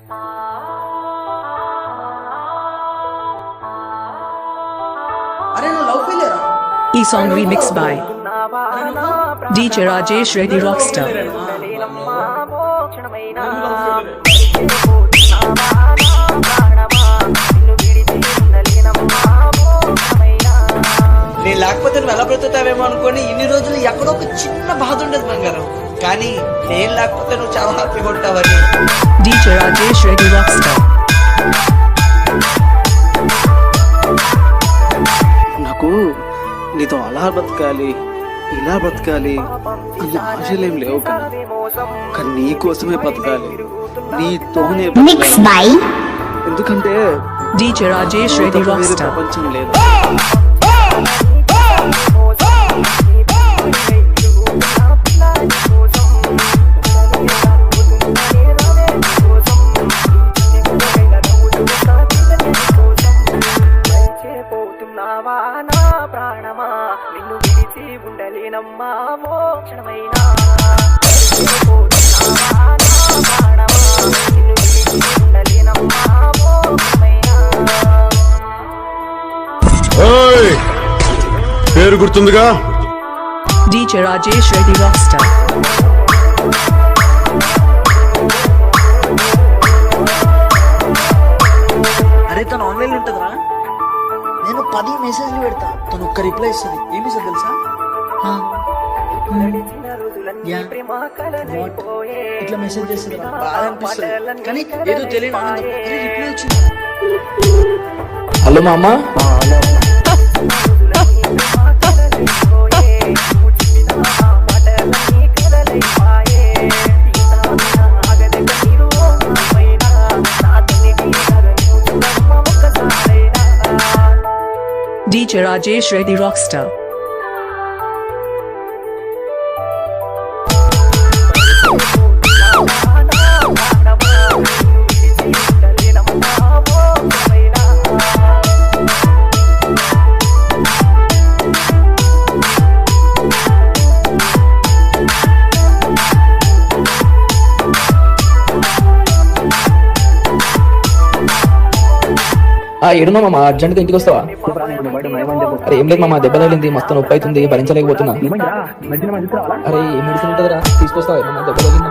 అరే నా love failure. ఈ song remix by DJ Rajesh Reddy Rockstar. నేను లేకపోతే నువ్వు ఎలా బ్రతుకుతావేమో అనుకోని ఇన్ని రోజులు ఎక్కడో ఒక చిన్న బాధ ఉండదు బంగారం, కానీ నేను లేకపోతే నువ్వు చాలా హ్యాపీగా ఉంటావని. DJ Rajesh Reddy Rockstar. నాకు నీతో అలా బ్రతకాలి, ఇలా బ్రతకాలి అన్న ఆశలేం లేవు, కానీ నీ కోసమే బ్రతకాలి, నీతోనే బ్రతకాలి. ఎందుకంటే DJ Rajesh Reddy Rockstar. ప్రపంచం లేదు. ప్రాణమా నిన్ను విడిచి ఉండలేనమ్మా మోక్షణమైనా. పేరు గుర్తుందిగా? DJ Rajesh Reddy Rockstar. అరే తను ఆన్లైన్ ఉంటుందా? నేను 10 మెసేజ్లు పెడతా, తను ఒక్క రిప్లై ఇస్తుంది. ఏమి ఇస్తుంది తెలుసా? ఇట్లా మెసేజ్ చేస్తుంది, బాగా అనిపిస్తుంది, కానీ ఏదో తెలియని ఆనందం. రిప్లై వచ్చింది. హలో మామ. DJ Rajesh Reddy Rockstar. ఏడున్నా మామ, అర్జెంట్గా ఇంటికి వస్తావా? అరే ఏం లేదు మామ, దెబ్బ తగిలింది, మస్తు నొప్పి అవుతుంది, భరించలేకపోతున్నా. అరే ఏ మెడిసిన్ ఉంటుందిరా, తీసుకొస్తావా? ఏమన్నా దెబ్బ తగిలిందా?